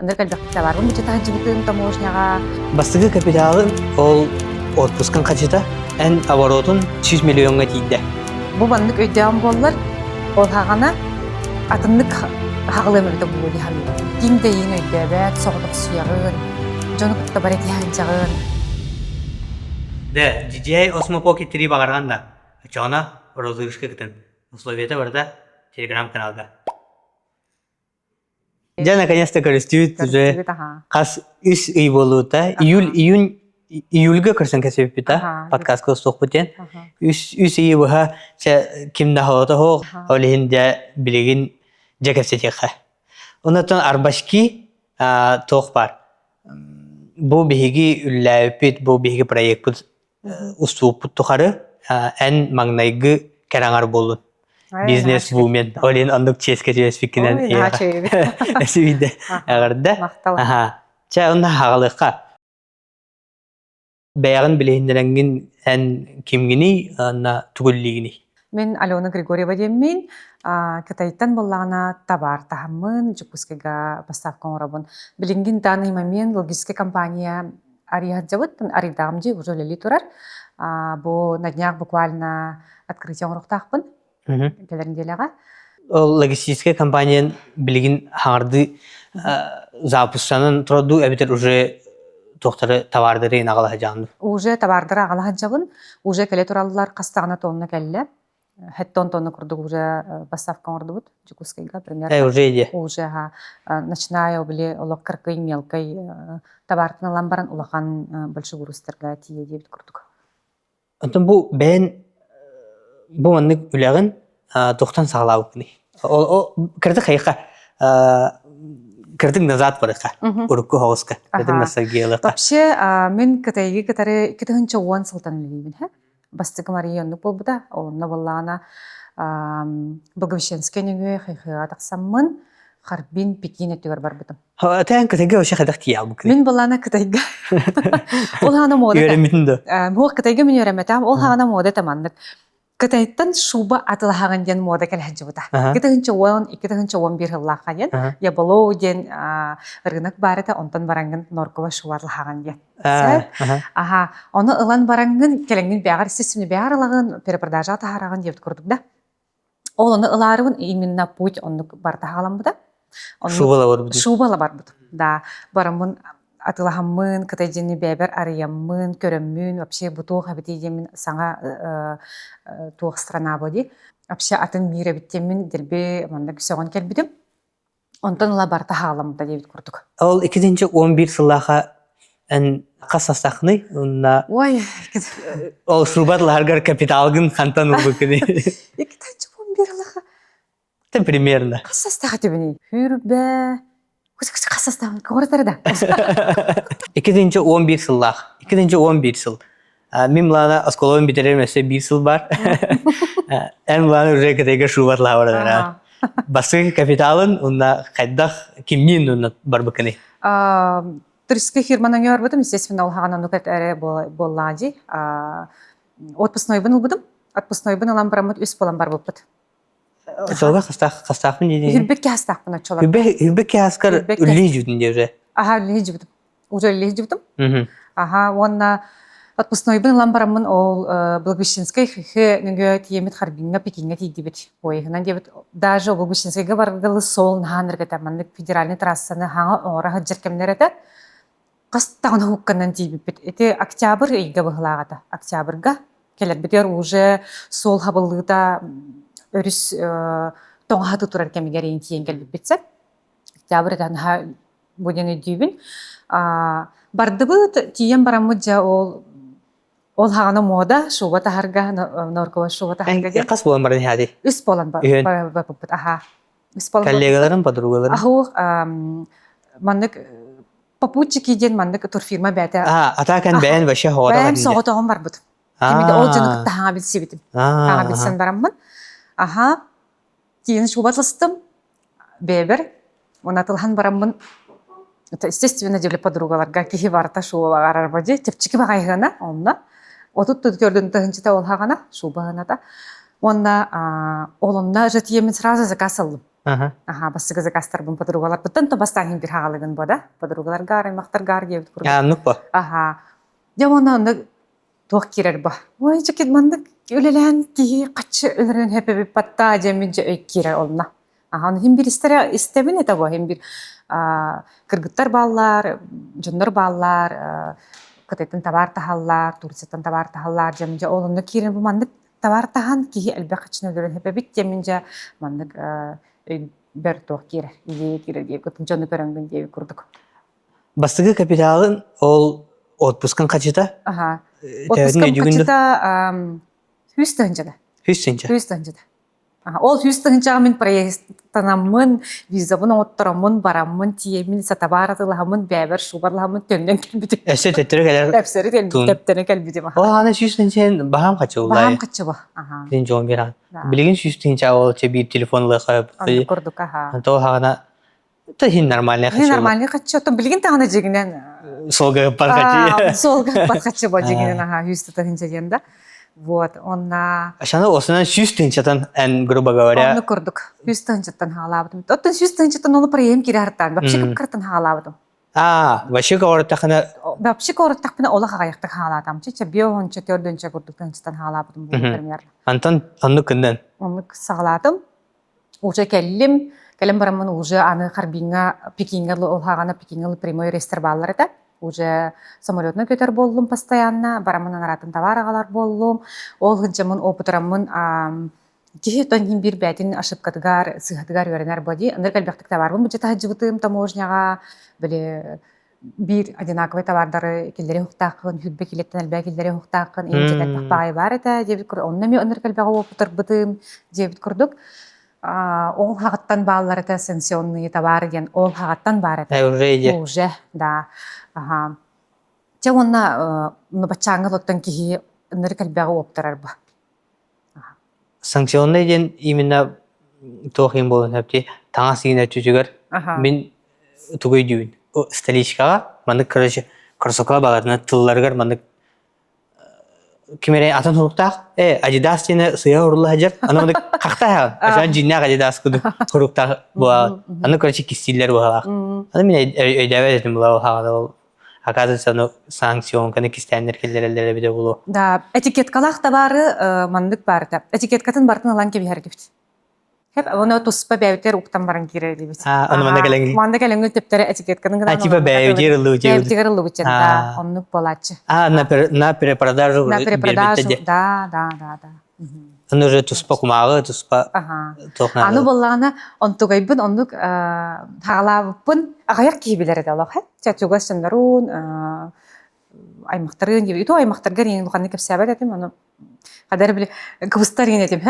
Андыр кальбакта бар. Бу чата жибитин таможняга Бастыгы капиталын ол отпускан качыта эн оборотун 100 миллионга тийди. бу бандык өйдөм боллар. Ол хагана атындык хаглым өйдө бу ди хами. Кимде ин өйдөбөт согдук суягын. Жону кутта бар эти ханчагын. Да, DJ Osmopoki 3 багарганда. Жона розыгрышка кытын. Условията барда Telegram каналда. Я наконец-то көрүстүбүт уже кас иш ый болута. Июльгө көрсөн кесип бита. Подкаст кылсок бутен. Үс ий буга кимде халата хо олинде билигин жекесетеха. Онотон арбашки тох бар. Бу биги үлләпит, бу биги проект бу уступ тухары эн магнайгы караңар болун. Бизнес вумен олин андык ческе жеспикинен эя. Эсибиде агарда. Аха. Ча онда хагалыкка. Баягын билендереңин эн кимгини ана тугуллигини. Мен Алена Григорьева демин, кытайттан боллагана табар тахамын жукускега поставка орабын. Билингин данный момент логистика компания Ариаджавыт, Аридамджи уже лили турар. Бу на днях буквально открытие орухтахпын. Келеринделага. Логистическая компания билигин хаңарды запусканын турду эбитер уже тохтары товардары нагала жанды. Уже товардары агала жабын, уже келе тураллар кастагына тонна келле. Хеттон тонна курдук уже поставка ордубут жукускега примерно. Уже иде. Уже начиная били локкаркой мелкой товартын ламбаран улахан большой грузтерга тие дебит курдук. Антон бу бен бу маннык үләгын тохтан саглабыкны. О кырды хайка кырдык назад барыка. Урукку хауска. Кырдык насагиялыка. Вообще мен кытайги кытары 2010 сылтан билибин, ха? Бастыгы Мария болбуда, онна боллана Благовещенский нөге хайхыга таксаммын Харбин Пекин өтөгөр барбытым. Тән кытайга оша хадак тиял букны. Мен боллана кытайга. Ол хана мода. Өремитин да. Мо кытайга мен өреметам, ол хана мода тамандык. Кытайттан шуба атылган ден мода келхҗибута. 2010-2011 елларга ден я боло ден рынок барыта онтан барангын норкова шуарлыган ден. Аха, оны ылан барангын келеңин бягар системне бягарлагын перепродажа тахараган деп көрдүк да. Ол оны ыларыбын именно путь онны барта халамбыда. Шубала барбыт. Да, барамын атылахаммын, кытайденни бәбер арыяммын, көрөммүн, вообще бутух абитидемин саңа тух страна боди. Вообще атын мире биттемин делбе манда күсөгөн келбидим. Онтан ла барта халамбыда деп көрдүк. Ол 2011 жыллага эн касастакны унна Ой, ол шубатларгар капиталгын кантан убыкны. 2011 жылга. Тэ примерно. Касастага тебини. Хүрбе. Күсүксү касастагы коратарда. 2011 жыллаг. 2011 жыл. Мен млана осколон битеремесе 1 жыл бар. Эн млана уже кытайга шубатлар бар. Басты капиталын унна кайдах кимнин унна барбыкны. Туристский фирманын көрбүдүм, естественно, ол хагана нукет эре боллади. Отпускной бын улбудум. Отпускной бын алам барамыт үс болам бар болпут. Чолга кастахмын дейди. Хирбекке хастахмын чолга. Хирбекке хаскар үллижүдүн деже. Ага, үллижүдүм. Уже үллижүдүм. Ага, онна отпускной бын алам барамын ол Благовещенской хе нөгө тиемет Харбинга Пекинге тийдибит. Ойгынан дебит. Даже Благовещенскойга баргалы сол наханырга таманды федеральный трассаны хаңа ора хаджеркемнерете. Кастагын хукканан тийбит. Эти октябрь ийге быгылагата. Октябрьга келер битер уже сол хабылыда өрүс тоңхаты турар кемигерин тиен келбит битсе. Октябрьдан ха будене дүйбүн. Бардыбы тиен барамыт жа ол хагана мода шуба тахарга норкова шуба тахарга. Кас болан барын хади. Үс болан бар. Аха. Үс болан. Коллегаларын, подругаларын. Аху мандык попутчики ден мандык турфирма бәте. Атакан бән вообще хавада бар. Бәм соғытығын бар бұд. Кемеде ол жаны кітті хаңа білсе бітім. Хаңа білсен барамын. Аха. Тиін шубатлыстым. Бәбір. Онатылхан барамын. Естественно, девле подругаларга кихи барта шуба барар баде. Тепчики бағайғана. Онна. Отут көрдің тұғынчыта ол хағана. Шуба ғаната. Онна олонна жетиемин сразу заказ алдым. Басыгы закастарбын подругалар. Бұттан то бастан бір хағалығын бода. Подругалар гар, аймақтар гар кебіт құрды. Анық ба? Я онна тоқ керер ба. Ой, жекет мандық өлелән кей қатшы өлерін хепе патта жемін же өйк керер олна. Оны хем бір істебін еті ба. Хем бір кыргыттар баллар, жондар баллар, кытайтын табар тахаллар, турцияттан табар тахаллар жемін же олынны керен бұл мандық табар тахан кей әлбе қатшын өлерін хепе бит жемін же мандық бер тоқ керер. Идея керер деп күтін жоны көріңгін деп күрдік. Бастығы капиталын ол отпускан қачыта? Отпускан қачыта хүстігінчеді. Хүстігінчі? Ол хүстігінчіға мен проекттанамын, визабын оттырамын, барамын, тиемін, сатабаратылығамын, бәбір, шубарлығамын, төннен кәлбедім. Әсі тәттірі кәлер? Әпсері тәптірі кәлбедім. Ол ғана хүстігінчен бағам қачы олай? Бағам қачы ба. Ден жоғын бір ған. Білеген хүстігінчі ол бір телефонлы қайып. Оны көрдік, Ол ғана хин нормальный қачы. Хин нормальный қачы. Оттан білген тағына жегінен... Солға бар қачы. Солға бар қачы ба жегінен хүстігінчі Вот, онна... Ашаны осынан хүстігінчетін ән, грубо говоря... Оны көрдік. Хүстігінчеттен ғалабыдым. Оттан хүстігінчеттен оны проем кері артан. Вообще кірттен ғалабыдым. Вообще қауырттақына... Вообще қауырттақпына олы қағаяқтық ғаладам. Чече биоғынчы төрдінші көрдіктіңчеттен ғалабыдым. Антон, оны күнден? Оны сағаладым. Уже кәлім барамын уже аны қарбинға Пекинғалы олғағаны Пекинғалы прямой рейстер балылар еді. Уже самолетна көтер болдым постоянно, барамын аратын товар ағалар болдым. Ол ғынчамын опытырамын Дихетон хим бир бәтин ошибкатыгар, сыгатыгар өренер боди. Андыр кәлбәқтік товарбын бюджета жыбытым таможняға, біле бир одинаковый товардары келдері хуқтақын, хүтбе келеттен әлбә келдері хуқтақын, енжетен тақпағай бар әті, дебіт күрді. Онна мен андыр кәлбәға опытыр бұтым, дебіт күрдік. Ол хағаттан бағалар әті санкционный товар ген, ол хағаттан бар әті. Уже, да. Че онна бачаңы лоттан кихи андыр кәлбәға оптырар ба. Санкционный ден именно тоқин болын әпте таңа сигінер түзігер мен түгөй дүйін. Столичкаға мандық көріші көрсоқыла бағадына тылларғар мандық кемерей атын тұруқтақ Адидас дені сұя ұрылы әжер аны мандық қақта әғын әжан жиннақ Адидас күді құруқтақ бұлағы аны көріші кестилер бұлақ аны мен өйдәве едім бұлағы қағады ол оказывается санкцион каны кистәндер келдерелдері біде болу. Да, этикеткалақ табары мандық барды. Этикеткатын бартын алан кебі әргепті. Хеп, оны тұспа бәйбітер ұқтан баран керер дебет. Оны манда кәліңгі? Манда кәліңгі төптері этикетканың ғана. Типа бәйбітер ұлы өтеуді? Бәйбітер ұлы өтеуді, да, онлық болачы. На перепродажу бәйбітті? Да. Оны уже тұспа құмағы, тұспа тоқнағы. Аны болағына онтуғайбын, онлық хағалабын ағаяқ кейбілері де олақ. Тәтуға сындырын, аймақтарын, ето аймақтарға рейін ұлғанны кәпсәбәд әтім, оны қадар білі күбістар ең әтім,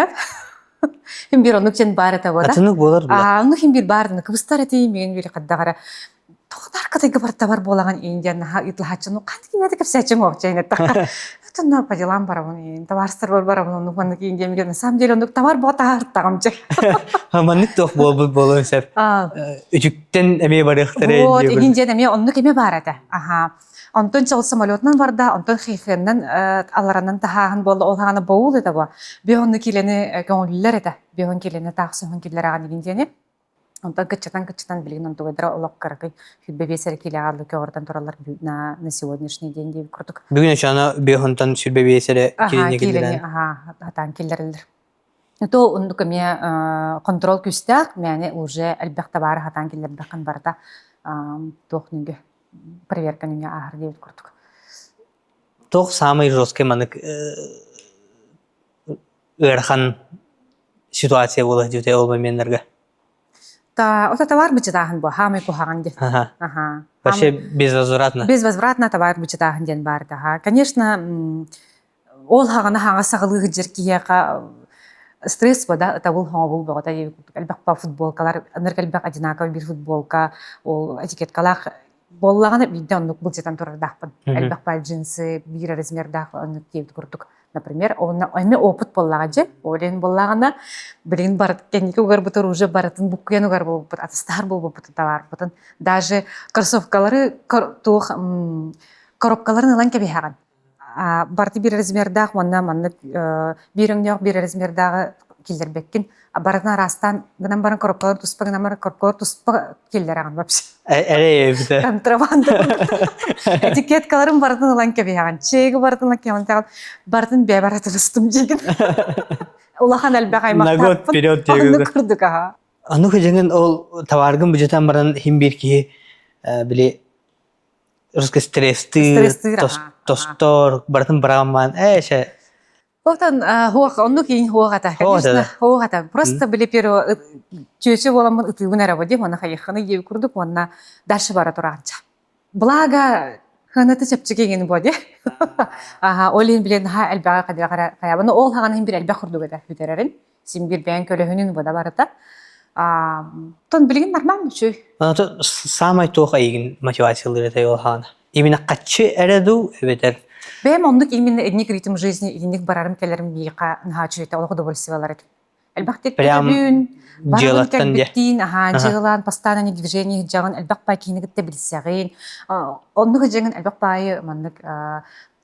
Хим бир онук жен бар эте бода. Атынук болар бу. Онук хим бир бардын. Кыбыстар эте мен бир каддагара. Тоқтар катайга барта бар болаган индиян итлахачын. Кантки неде кепсачын ок жайна такка. Тунна по делам барабын. Товарстар бар онук маны индия мен на самом деле онук товар бота тагамчы. Маны тох болон сеп. Үчүктен эме барыктары. Вот индияда мен онук эме бар эте. Онтон чал самолетнан барда, онтон хифеннен аларанан тахахан болду, ол хана боул эте ба. Беонны килени көңүллөр эте. Беон килени тахсын килер аган дигендени. Онтон кыччатан билген онтугайдра олок каракай хүббе бесер килегалы көөрдөн туралар на сегодняшний день деп курдук. Бүгүн ошоно беонтон сүрбе бесере килени килер. Атан килерлер. То ондук эме контрол күстак, мене уже албакта бары хатан килер бакан барда тохнуге. Проверка не ахар девять куртук. Тох самый жесткий манык эрхан ситуация была дюте ол моментлерге. Та ота товар бычатахан бу хамай кухаган де. Вообще безвозвратно. Безвозвратно товар бычатахан ден бар да. Конечно, ол хагана хага сагылыгы жеркияга стресс бода, это был хомобул богота девять куртук. Албакпа футболкалар, анеркалбак одинаковый бир футболка, ол этикеткалах боллаганы бидде оннук булчатан турардахпын. Албакпа джинсы бир размердах оннук кийип курдук. Например, эми опыт боллага же, олен боллагана билин бар кеники угар бутур уже баратын буккен угар болуп, атастар болуп товар бутун. Даже кроссовкалары тух коробкаларын алан кебехаган. барты bir размердах манна манны биреңнёк bir размердагы килдербеккин барына растан гынан барын коркор туспа гынан барын коркор туспа килдераган вообще. Эре бите. Контрабанда. Этикеткаларын бардын улан кебяган. Чеги бардын улан кебяган. Бардын бебараты тустум жеген. Улахан әлбәк аймактан. На год вперед Аны жегенде. кырдык аха. Аны хөҗәген ол товаргын бюджеттан баран хим бир ки биле русский стресстыр, тостор, бартын бараман, ше. Оттан хуак онну кийин хуагата. Конечно, хуагата. Просто биле перо чөчө боламын ытыгын арабаде мана хайханы ев курдук онна дальше бара туранча. Благо ханаты чепчеген боде. Аха, олин билен ха әлбәгә кадәр каябыны ол хаган хим бир әлбәк курдук да битерерин. Син бир бән көлөһүнүн бода барата. Тон билген нормально чөй. Аны самай тоқ айгин мотивациялары да олхан. Именно качы эреду бетер. Бем ондук именно этник ритм жизни идиник барарым келерим бийка нхачу это олго удовольствиялар эт. Әлбәттә Прям делаттан де. Аха, җыгылан постоянно движение җагын әлбәк пай кинегетте билсәгән. Ондук җыгын әлбәк пай маннык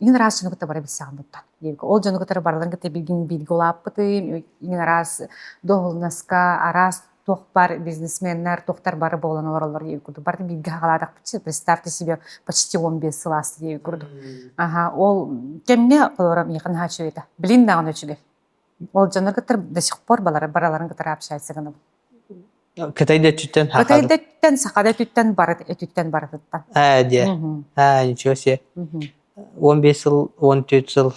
иң раз чыгып та бара билсәгән буттан. Дигән ол җаны гытары барларын гытты билген билголап бутым, иң раз доголнаска арас тохпар бизнесменнер тохтар бары болан оралар ей курду. Барды билге хагаладак битчи, представьте себе почти 15 сыласы ей курду. Ага, ол кемне колорам якын хачу это. Блин наган өчүгө. Ол жаныр гытыр до сих пор бараларын гытыр общается гына. Кытайда түттен хакады. Кытайда түттен сакада түттен бары түттен бары туттан. Де. Ничего себе. 15 жыл, 14 жыл.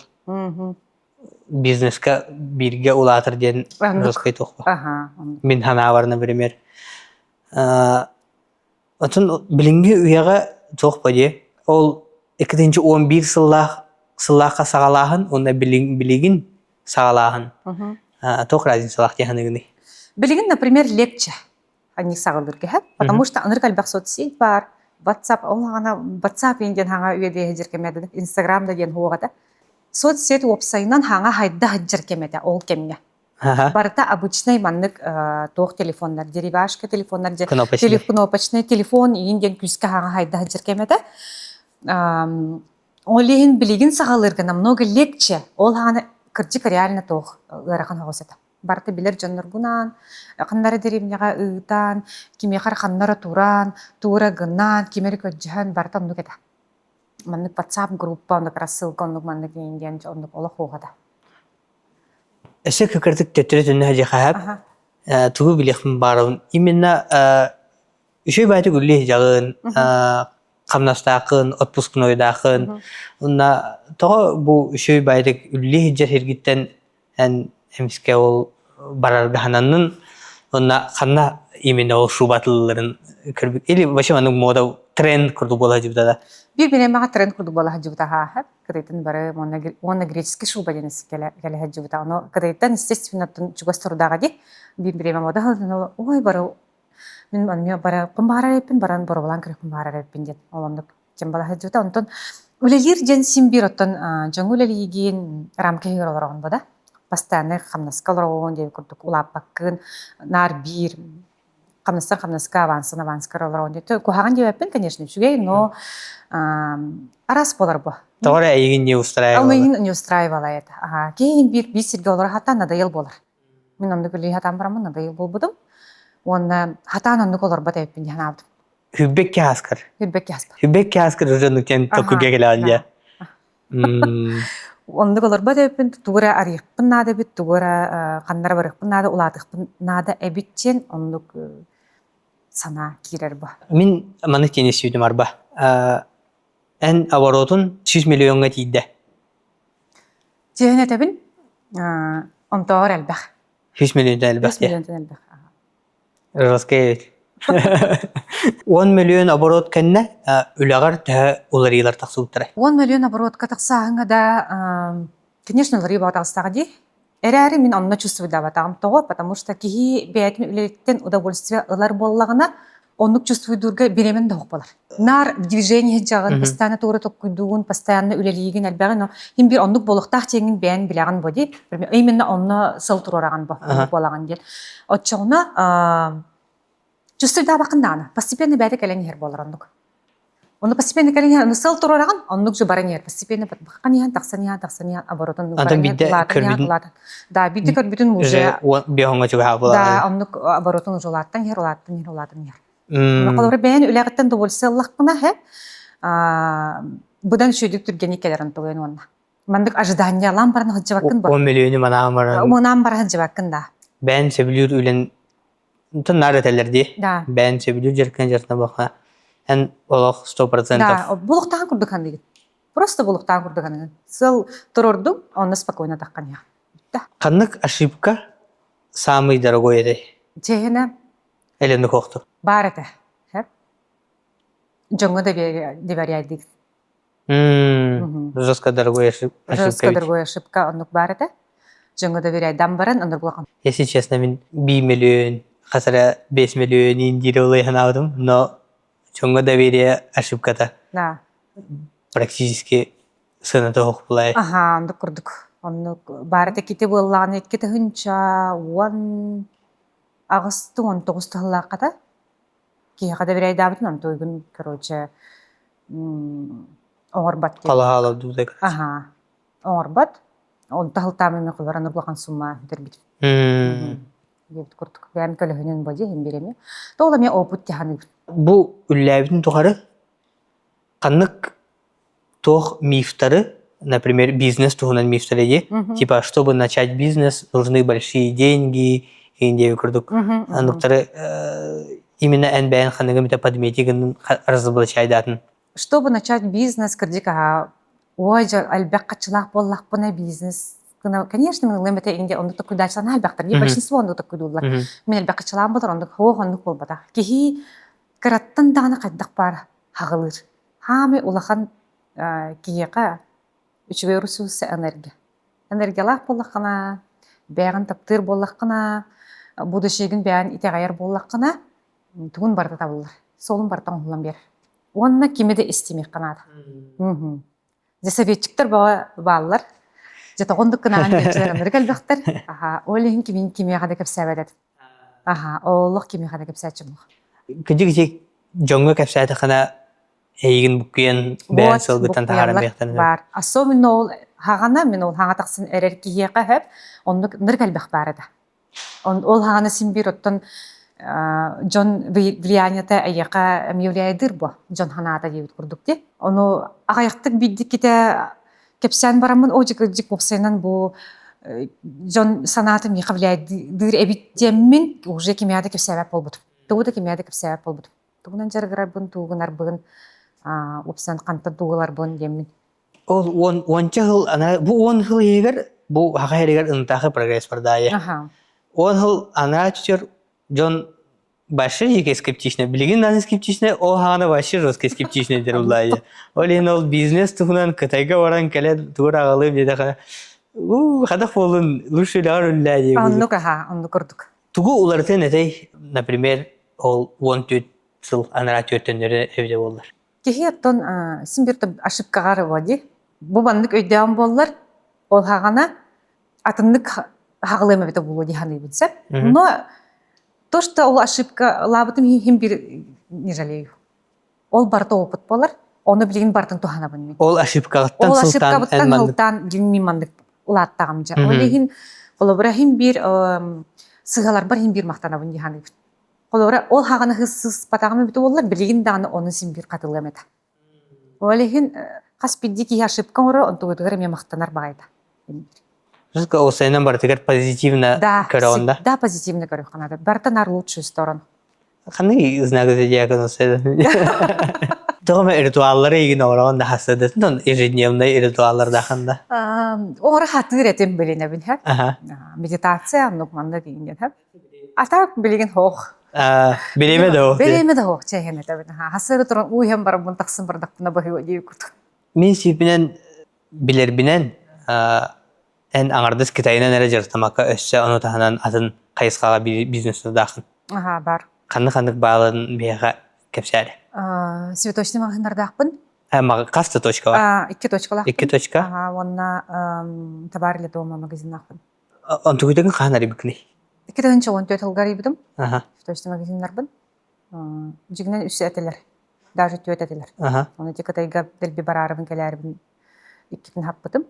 Бизнеске бирге улатыр ден русский тоқпа. Ага. Мен хана например. Отын билинги уяга тоқпа де. Ол 2-11 сыллаққа сағалағын, онда билигин сағалағын. Тоқ разин сылақ деханы гыны. Билигин, например, легче. Они сағылыр кехеп. Потому что аныр кальбақ соцсеть бар. WhatsApp, ол ғана WhatsApp енден хаңа үйеде жеркемеді. Instagram'da ден хуағада. Соцсет веб-сайынан хаңа хайда хаджыркемеді, ол кемге. Барыта обычный маннык тоқ телефондар, деревяшка телефондар, кнопочный телефон, инден күске хаңа хайда хаджыркемеді. Ол ехін білеген сағалырғына много легче, ол хаңа кірчік реально тоқ ғарақан хоғысады. Барыта білер жаннар бұнан, қандары деревняға ұйтан, кемеқар қандары туран, тура ғынан, кемері көджіған барыта мұнық еді. Маннык WhatsApp группа, ондық рассылка, ондық маннык инден, ондық олық оғада. Эше кекірдік төттірі түнні әже қағап, тұғы білеқпін баруын. Именно үшөй бәйті күлі жағын, қамнастақын, отпускын ойдақын. Тоғы бұл үшөй бәйті үлі жер ергіттен әміске ол барарға хананның, онна қанна именно ол шубатылыларын көрбік. Или башы манның мода тренд күрді бола жібді да. Bir mağa trend kurdu bola hacıbıta ha. Kırıtın barı ona греческий шуба денesi gele hacıbıta. Onu kırıttan естественно чугастырдаға де. Bir moda halını ой barı мен анмия бара кумбара репин баран боролан кре кумбара репин дет. Олондuk кем бала hacıbıta онтон үлелер жен симбир оттон жаңулели еген рамка хиролар он бада. Постоянно хамнаскалар он деп курдук улап баккын нар бир хамнаска аванскаралар он деп. Кухаган деп конечно, чугей, но арас болар бу. Doğru egin ne устраивала? Алмайын не устраивала это. Кейін bir бисерге олар хата надоел болар. Мен онды күлі хатам барамын, надоел болбудым. Оны хатан онды олар бата еппен ден абдым. Hübbek kaskar. Hübbek kaskar rönüken tokuga gelanja. Онды олар бата еппен тугура арыйықпын нады бит, тугура қандара барықпын нады, уладықпын нады әбитчен ондық сана кирер бу. Мен маны тенес үйдім арба. En avarotun 100 milyonga tiydi. Cehine tebin, ontoğur elbaq. 100 milyon elbaq. 100 milyon elbaq. Rıskayet. 10 milyon avarot kenne ülağar da ularılar taqsı uttara. 10 milyon avarot kataqsağına da, конечно, uları bağtağıstağı değil. Әрәрі мен онына чувствую да батағым тоғы, потому что кеги бәйтін үлеліктен удовольствие ылар боллағына оннук чувствую дурга беремен доғып болар. Нар в движении жағын, постоянно туғыры тоққүйдуын, постоянно үлелейген әлбәғі, но хим бір оннук болықтақ теңін бәйін біләғын бо деп, именно онны сыл тұрораған болаған дел. Отчауына чувствую да бақындағына, постепенно бәйті кәлен ер болар оннук. Оны постепенно калин нысыл турараган, оннук же баранер постепенно бакканян, таксанян, оборотон баранер. Да, бидди көрбүтүн уже. Бехонга чуга була. Да, оннук оборотон уже латтан, хер. Оны колоры бәйін үләгіттен довольсыллаққына, бұдан шүйдік түргені келерін тұғын онна. Мандық ожидания лам баран хыджабакын бар. 10 миллионы манам бар. Манам бар хыджабакын да. Бән себілер үлен тыннар өтелерді. Да. Бән себілер жеркен жартына бақына. Ән олық 100%. Да, бұлықтаған күрдік хандығын. Просто бұлықтаған күрдік хандығын. Сыл тұрордың, оны спокойно таққан я. Да. Қанық ошибка самый дорогой еді? Чехіне? Әлемді қоқты? Бар еті. Жоңы доверяйдық. Жестко дорогой ошибка. Жестко дорогой ошибка, онық бар еті. Жоңы доверяйдан баран, оныр бұлақын. Если честно, мен 1 миллион, қасыра 5 миллион индері олайхан алдым, но жоңы доверие ошибката. Да. Практически сыныты хоқ бұлай. Аха, онды күрдік. Онық бар еті кете болағын еткеті хүнча 10 ағысты 19 тұғылаққата. Кияға доверяйда бұтын, он тойгін, короче, оңырбат. Қала дұзай көрді. Аха, оңырбат. Он тағылтамын мен құлар, аныр бұлған сумма дәрбет. Дебіт күрдік. Бәйім көлігінен бөде, хем береме. Тоғыла мен опыт тяғаны бұт. Бұл үлләбітін тұғары қанық тоқ мифтары, например, бизнес туғынан мифтары де, типа, чтобы начать бизнес, нужны большие деньги, индеви күрдік. Анықтары именно ән бәйін қанығы мета подметигінің разоблачайдатын. Чтобы начать бизнес, кірдік, ой, әлбәқ қатшылақ боллақ бұна бизнес. Конечно, мен лемете инде ондукта куйдачылан әлбәқтір. Не большинство ондукта куйдулар. Мен әлбәқ қатшылан болар, ондук болбада. Кехи кыраттан дағына қайдақ бар хағылыр. Хаме улахан киеқа үчве ресурсы энергия. Энергиялақ боллаққына, бәйін таптыр боллаққына, будущегін бәйін итеғайыр боллаққына, түгін барда табылыр. Солын бартан ұлан бер. Онына кемеде істемек қанады. Советчиктер балалар. Жата ондық қына әнбетчілер әмір кәлбәқтір. Олығын кемен кемеға да көпсәбі әдеді. Олық кемеға да көпсәтші бұл. Күдік жоңғы көпсәті қына әйгін бүккен бәйін сылғыттан тағарам бәйқтен. Бар. Особенно ол хағана, мен ол хаңа тақсын әрер кейеға әп, ондық ныр кәлбәқ бар әді. Ол хағана сен бір оттан Джон влиянията әйеқа әмеуләйдір бұ. Джон ханада дейбіт күрдік де. Оны ағаяқтық биддік кете кепсән барамын, о жик бопсайнан бу Джон санаты миха влияйдыр әбиттеммен уже кемияда кепсәбәп болбыд. Туғыда кемияда кепсәбәп болбыд. Туғынан жарғырар бұн, туғынар бұн, опсан қантан туғылар бұн деммен. Ол 10 жыл, бұл 10 жыл егер, бұл хақа егер ұнтақы прогресс бардайы. 10 жыл ана түтер Джон башы жеке скептичный, білген наны скептичный, ол хағана башы жоске скептичный дер ұлайы. Ол бизнес тұғынан Қытайға баран кәлі тұғыр ағылым деді қа. Қадақ болын лүшілер үлләй деп. Анны көрдік. Тұғы олардың әтей, например, ол 14 жыл анара төрттендері әвде болдар. Кехи аттон сен бірді ашыпқағары води. Бұл бандық өйдеуін болдар, ол хағана атындық хағылым әвде болу дегені білсеп. Но то, что ол ошибка лабытым хем бір не жалею. Ол барда опыт болар, оны білген бардың тухана білмей. Ол ошибкағыттан сылтан әнмандық. Білмей мандық ұлаттағым жа. Ол еген, қолыбыра хем бір сығалар бар, хем бір мақтана білмей ханы біт. Қолыбыра ол хағаны хызсыз батағымы біті олар, білген дағаны оны сен бір қатылғым еді. Ол еген қас бидді ки ошибка ұры, он тұғыдығыр мен мақтанар бағайды. Жестко осайынан бар тегер позитивно көрі онда? Да, позитивно көрі қанады. Бартанар лучшую сторону. Қаны знак зодиакын осайды? Тұғыма ритуаллары еген орағында хасадатын, ежедневный ритуаллар дақында? Оңыры хатыр етем білен әбін әп. Медитация, анық манда кейінген әп. Атақ білеген хоқ. Білеме де хоқ? Білеме де хоқ, чәйген әбін. Хасыры тұрын ұйым бар бұн тақсын бар дақпына бұғы өдей күрдік. Мен сепінен, білербінен, ән аңардыз Китайынан әрі жыртамаққа өссе, оны тағынан атын қайысқаға бизнесті дақын. Бар. Қанық бағылын бейға кәпсәрі? Светочный мағындар дақпын. Қасты точка бар? 2 точкалақ. 2 точка? Онына табарилі дома магазин дақпын. Он түгідеген қанар ебікні? 2-14 жылғар ебідім. Светочный магазиндар бін. Жігінен үсі әтелер. даже тетелер. Ага. Оны тик тайга делби барарыбын келербин иккитин хаппытым.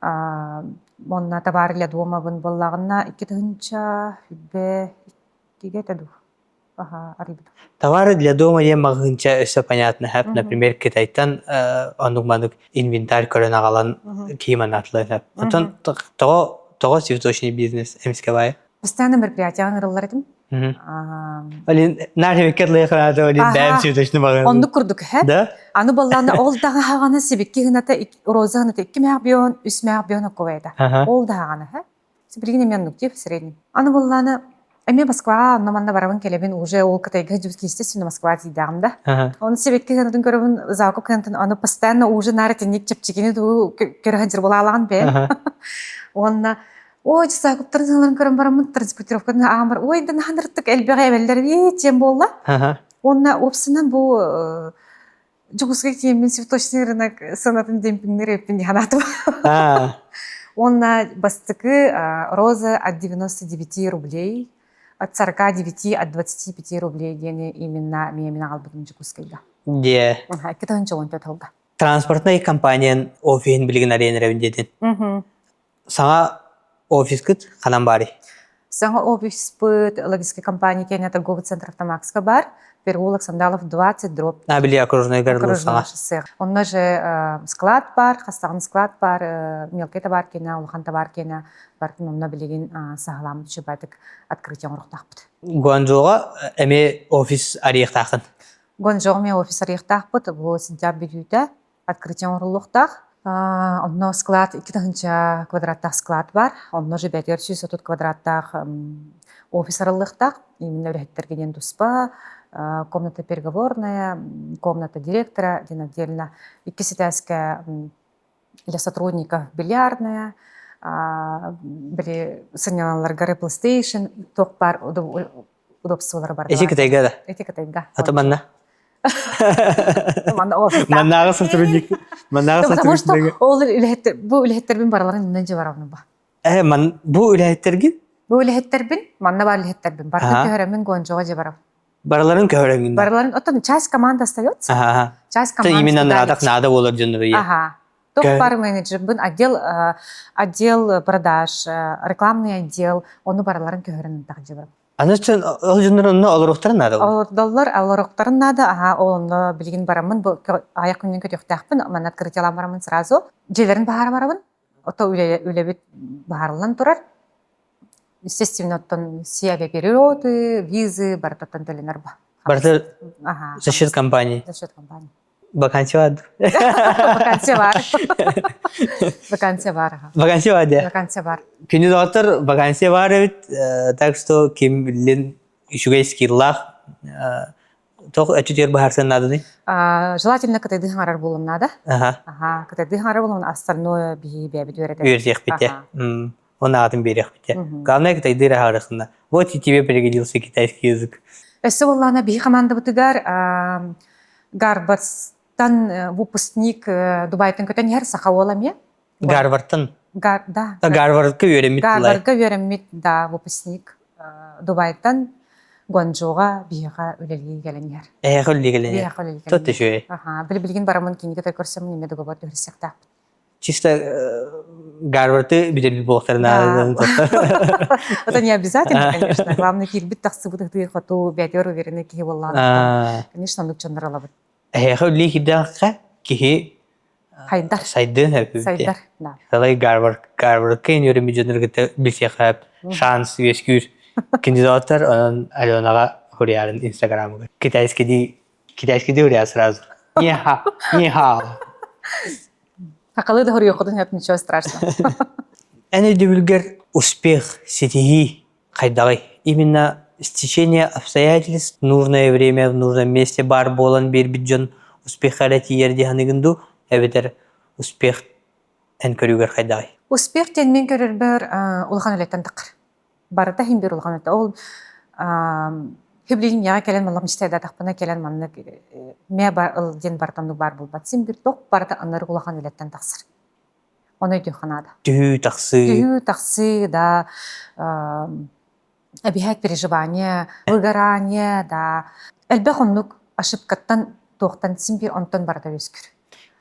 Монна табарля домабын боллагына иккитинча бе кигетеду. Ага, арибду. Товары для дома я магынча все понятно. Хэп, например, китайтан анук-манук инвентарь көрөн агалан кийман атлы. Потом того цветочный бизнес эмискабай. Постоянно мероприятия ырыллар этим. Олин нахи кетле ханада олин бәм цветочный магазин. Онду курдук, хэ? Да? Аны болланы ол дага хаганы сибикки гыната роза гыната 2 миллион, 3 миллион окувайда. Ол даганы, хэ? Сибиргине мен нуктив средний. Аны болланы эми Москва, наманда барабын келебин уже ол кытайга жубки естественно Москва дидам да. Он сибикки гынатын көрөбүн закуп гынатын аны постоянно уже наратинник чепчигини ду көрөгөн жер бола алаган бе. Онна ой, закуптарын саңларын көрөн барамын транспортировканы агамар. Ой, да нахандырттык элбеге эбелдер тем болла. Онна опсынан бу жугусга кийимин цветочный рынок санатын демпингнер эппин ханатым. Онна бастыкы роза от 99 рублей, от 49, от 25 рублей дени именно мен албытым жугускайга. Де. Кетен жолун төтөлгө. Транспортный компаниян офиин билген аренеребин дедин. Саңа офис кыт ханан бари? Саңа офис быт логистика компания кеня торговый центр Автомакска бар. Переулок Сандалов 20 дробь. Били окружной город саңа. Он же склад бар, хастагын склад бар, мелкий товар кеня, улхан товар кеня, бар онна билеген сагалам чөбатык открытие урухтакпыт. Гуанчжоуга эми офис арыяктакын. Гуанчжоуга эми офис арыяктакпыт. Бу сентябрь бүйүтө открытие урулуктак. Онно склад 2 квадраттак склад бар. Онно же 530 квадраттак офис арылыктак. Именно өрөттөргө туспа. Комната переговорная, комната директора, один отдельно. И кисетайская для сотрудников бильярдная. Были санялар гары PlayStation, ток бар удобстволар бар. Эти кытайга да? Эти кытайга. Это манна? Манна офис. Маннага сотрудник. Потому что бу үлехеттербин барларын мындан же барабын ба. Бу үлехеттерген? Бу үлехеттербин, манна бар үлехеттербин. Барды көһөрөмүн Гуанчжоуга же барабын. Бараларын көһөрөмүн. Бараларын оттон часть команда остается. Часть команда. Именно надо болор жөнүбү. Ток бар менеджер бын отдел продаж, рекламный отдел, оны бараларын көһөрөмүн так же барабын. Аны үчүн ол жөнүрүнө олоруктарын надо. Олоруктарын надо. Оны билген барамын. Аяк күнүн көтөктакпын. Мен открытиялар барамын сразу. Желерин баары барабын. Ото үлебит баарылан турар. Естественно, оттон сияве периоды, визы, бартаттан теленер ба. Бартыр за счет компании. За счет компании. Вакансия бар. Вакансия бар. Вакансия бар. Вакансия бар, да? Вакансия бар. Күнү доктор вакансия бар бит. Так что ким билен ишугай скиллах тох эчтер баарсан надо не? Желательно кытайды харар болун надо. Кытайды харар болун остальное бибе өйрөтөт. Өйрөтөк бите. Он адым берех бите. Главное кытайды харарсында. Вот и тебе пригодился китайский язык. Эссе боллана би команда бутыгар Гарвардтан выпускник Дубайдан көтөн яр сахаволамия. Гарвардтан? Да. Гарвардка өйрөмүт. Гарвардка өйрөмүт, да, выпускник Дубайдан Гуанчжоуга бийга үлелги келен яр. Үлелги келен. Тотты шөй. Билген барамын кинге да көрсөм неме договор көрсөктак. Чисто Гарварды бирел болтарына. Это не обязательно, конечно. Главное, кирбит так сыбыдыгды хату бядер уверенный ки болланы. Конечно, ну чондрала бит. Үлелги дакка ки Хайдар. Сайдын хәп. Сайдар, да. Салай Гарвард кен йөреми җөннәргә билсә хәп. Шанс вескүр. Кандидаттар Аленага хурьярын Инстаграмга. Китайский ди уря сразу. Не-ха. Акылы да хурья ходын хәп ничего страшного. Әне дивилгер успех сетихи кайдагы. Именно стечение обстоятельств, нужное время, в нужном месте бар болан бер биджон успех харати ерде ханыгынду. Эбетер успех эн көрүгөр кайдагы. Успех тен мен көрөр бер улган элеттен такыр. Барда хим бер улган элет. Ол хиблин яга келен малым истеда такпына келен манны ме бар ыл ден бартанды бар булбат. Син бир ток барда анар улган элеттен таксыр. Оны ди ханада. Түү таксы да объект переживания, выгорание да. Элбе хоннук ошибкаттан тоқтан симбир онтон барда өскүр.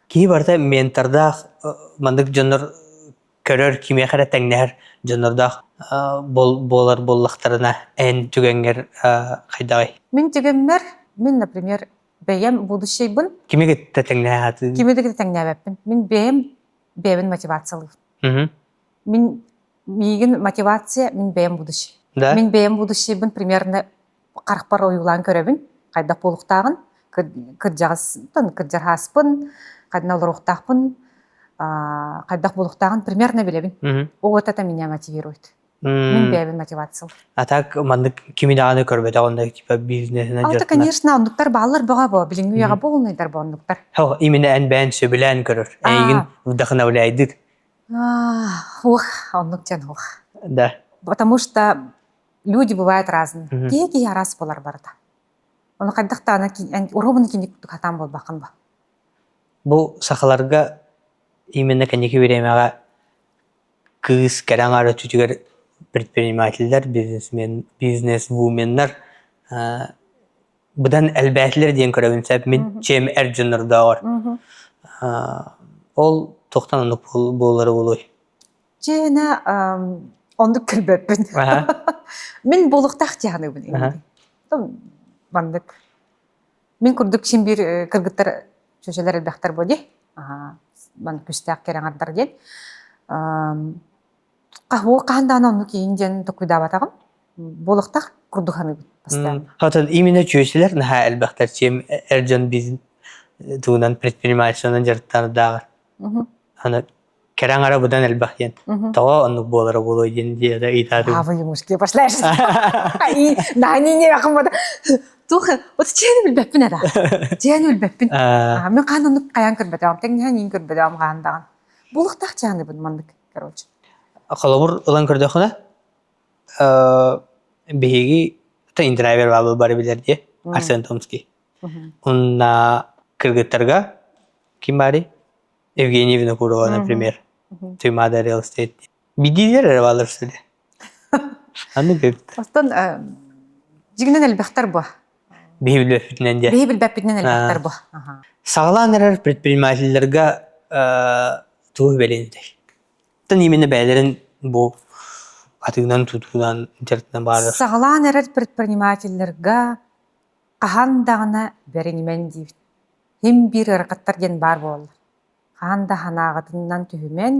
Ки барта ментардах мандык жоннор көрөр кимия хара теңнер жоннордах болар боллахтарына эн түгенгер хайдагай. Мен тегеммер, мен, например, бәйем будущийбын, Кимеге теңнер хаты. кимедеге тәңнәбәппин. Мен бәйем мотивациялы. Мен мигин мотивация, мен бәйем будущий. Да. Мен бәйем будущийбын примерно 40 бар оюлан көрөбүн, кайда полуктагын, кыржагаспын, кайда олоруктакпын, кайда полуктагын примерно билебин. Вот это меня мотивирует. Мен бәйем мотивациялы. А так мандык кимидаганы көрбөтө ондай типа бизнесине Алты, конечно, ондуктар баллар бага билиңи яга болнойдар бу ондуктар. Хо, именно эн бән сөбүлән көрөр. Эйгин вдохновляйдык. Ох, ондуктан ох. Да. Потому что люди бывают разные. Кеги раз болар барда. Оны кайдакта ана уробуну киник хатам болбакын ба. Бу сахаларга именно канеки беремага кыз караңары түтүгөр предпринимательдер, бизнесвуменнер бұдан әлбәтілер дейін көрәбінсәп, мен чем әрджінлерді ағыр. Ол тоқтан ондық болары болуй. Жена ондық кірбәппін. Мен болуқтақ жағаны білейін. Бандық. Мен күрдік шен бір кіргіттер шөшелер әлбәқтер боди. Бандық күстәқ кереңардар ден. Ол қағандағын оны кейінден тұқыда батағын. Болуқтақ күрдіғаны білейін. Хатын именно чөшелер наға әлбәқтер чем әрджін бизнес туынан предпринимательшінің жарттардағы. Аны кераңара бұдан әлбәқтен. Тауа онық болары болуй ден де айтады. Вы мужики пошлаешься. Не жақын бада. Тухы, оты чені білбәппін әді. Чені білбәппін. Мен қаған онық қаян көрбәдіғам. Тәңнен ең көрбәдіғам қағандаған. Болуқтақ чені бұд мандық, короче. Қаламыр ұлан көрдіғына бейгі индрайвер бабы бары білерде. Арсен Томский. Онна кыргыттарға ким бары? Евгений Винокурова, например. Тюмада Real Estate. Бидилер әрвалыр сөйле. Аны көпті. Остан жігінен әлбәқтар бұ. Бейбіл бәппетінен әлбәқтар бұ. Сағылан әрір предпринимательдерға туғы бәленді. Тын имені бәлерін бұл атығынан тұтудан интернеттен барыр. Сағылан әрір предпринимательдерға қағандағына бәрінемен дейбін. Хем бір ұрқаттар ден бар болыр. Қағанда ханағытынан түхімен,